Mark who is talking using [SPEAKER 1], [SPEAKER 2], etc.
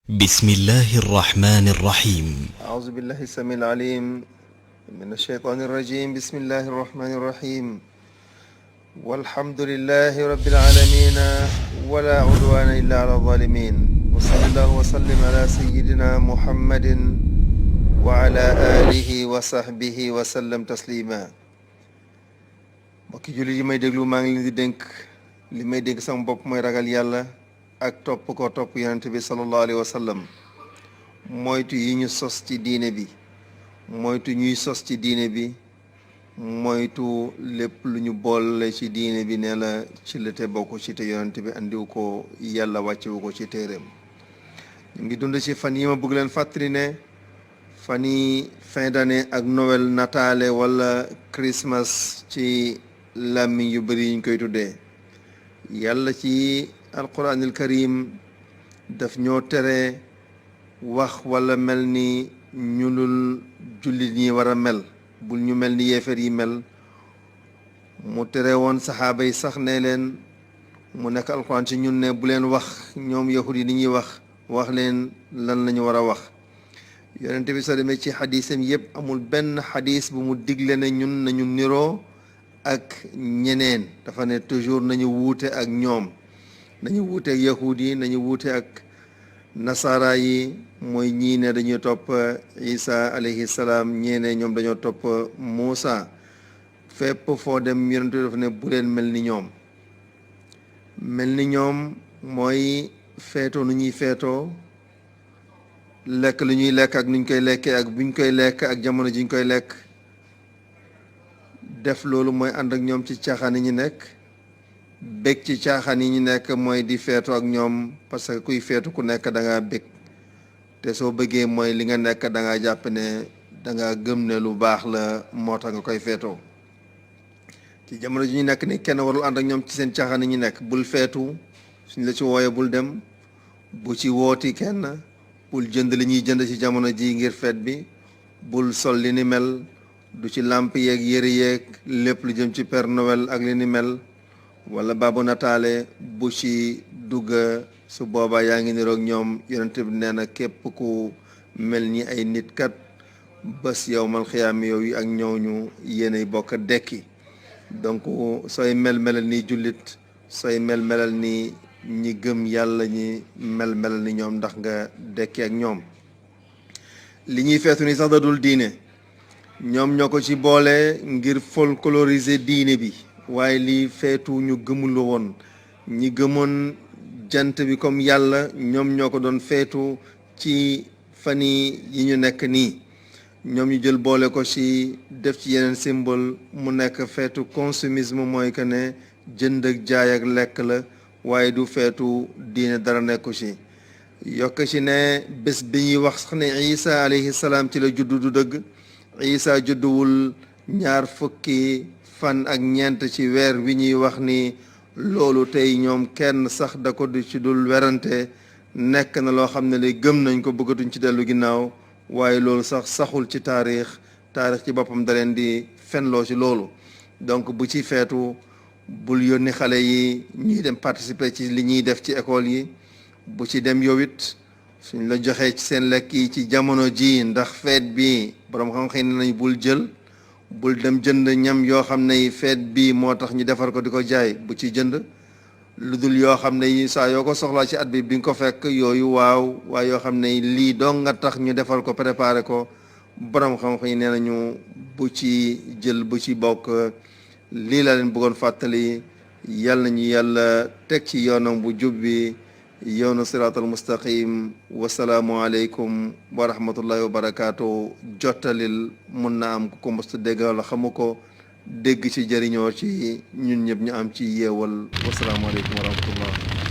[SPEAKER 1] بسم الله الرحمن الرحيم.
[SPEAKER 2] أعوذ بالله السميع العليم من الشيطان الرجيم. بسم الله الرحمن الرحيم. والحمد لله رب العالمين ولا عدوان إلا على الظالمين. وصلى الله وسلم على سيدنا محمد وعلى آله وصحبه وسلم تسليما. mbokki jullit yi may déglu maa ngi leen di dénk li may dénk sama bopp mooy ragal yàlla ak topp yonent bi sallallahu alayhi wa sallam. moytu yi ñu sos ci diine bi, moytu ñuy sos ci diine bi, moytu lépp lu ñu boole ci diine bi nee la ci la te bokk ci te yonent bi andiw ko, yàlla wàccewu ko ci téeréem. ñu ngi dund ci fan yi ma bëgg leen fàttali ne fan yi fin d'année ak Noël nataale wala Christmas ci làmmiñ yu bëri yi ñu koy tuddee. yàlla ci alquranil karim daf ñoo tere wax wala mel ni ñunul jullit ñi war a mel, bul ñu mel ni yéefar yi mel. mu tere woon saxaaba yi sax ne leen, mu nekk alquran ci ñun ne bu leen wax ñoom yahud yi ni ñuy wax leen lan lañu war a wax. yonent bi soo demee ci xadisam yëpp amul benn xadis bu mu digle ne ñun nañu niroo ak ñeneen. dafa ne toujours nañu wuute ak ñoom, nañu wuute ak yahud yi, nañu wuute ak nasara yi, mooy ñii ne dañuy topp isa alayhi salaam, ñeene ñoom dañoo topp Muusa. fépp foo dem yonent bi dafa ne bu leen mel ni ñoom. mel ni ñoom mooy feetoo nu ñuy feetoo, lekk lu ñuy lekk ak nuñ koy lekkee ak buñ koy lekk ak jamono jiñ koy lekk. def loolu mooy ànd ak ñoom ci caaxaan yi ñu nekk. bég ci caaxaan yi ñu nekk mooy di feetu ak ñoom, parce que kuy feetu ku nekk da ngaa bég, te soo bëggee mooy li nga nekk da ngaa jàpp ne da ngaa gëm ne lu baax la, moo tax nga koy feetoo. ci jamono ji ñu nekk ni kenn warul ànd ak ñoom ci seen caaxaan yi ñu nekk. bul feetu, suñ la ci wooyee bul dem, bu ci wooti kenn, bul jënd li ñuy jënd ci jamono ji ngir feet bi, bul sol li ni mel, du ci làmp yeeg yëre yeeg lépp lu jëm ci Père Noël ak li ni mel wala baabu nataale bu ci dugg. su boobaa yaa ngi niroog ñoom. yonent bi nee na képp ku mel ni ay nit kat bés yawmal xiyaam yooyu ak ñooñu yéenay bokk dekki. donc sooy melal ni jullit, sooy melal ni ñi gëm yàlla, ñi melal ni ñoom ndax nga dekki ak ñoom. li ñuy feetu ni sax da dul diine, ñoom ñoo ko ci boole ngir folkloriser diine bi, waaye lii feetu ñu gëmul woon. ñi gëmoon jant bi comme yàlla ñoom ñoo ko doon feetu ci fan yi ñu nekk nii. ñoom ñu jël boole ko ci def ci yeneen symbole, mu nekk feetu consumisme, mooy que ne jënd ak jaay ak lekk la, waaye du feetu diine, dara nekku ci. yokk ci ne bés bi ñuy wax sax ne Isa alayhi salaam ci la juddu, du dëgg. Isa judduwul 20 fan ak ñeent ci weer wi ñuy wax ni. loolu tey ñoom kenn sax da ko du ci dul werante, nekk na loo xam ne li gëm nañ ko, bëggatuñ ci dellu ginnaaw. waaye loolu sax saxul ci taarix ci boppam da leen di fenloo ci loolu. donc bu ci feetu, bul yónni xale yi ñuy dem participer ci li ñuy def ci école yi. bu ci dem yow it, suñ la joxee ci seen lekk yi ci jamono ji, ndax feet bi borom xam-xam ne nañ bul jël, bul dem jënd ñam yoo xam ne feet bii moo tax ñu defar ko di ko jaay. bu ci jënd lu dul yoo xam ne yi saa yoo ko soxlaa ci at bi nga ko fekk, yooyu waaw. waaye yoo xam ne lii doo nga tax ñu defar ko, préparer ko, borom xam-xam yi nee nañu bu ci jël, bu ci bokk. lii la leen bëggoon fàttali. yàlla nañu yàlla teg ci yoonam bu jub bi, yoonu siraatal mustaqim. wasalaamu aleykum wa rahmatullahi wa barakaatu. jottalil, mun na am ku ko mos a dégg wala xamu ko, dégg ci jëriñoo ci, ñun ñëpp ñu am ci yeewal. wasalaamu aleykum wa rahmatullah.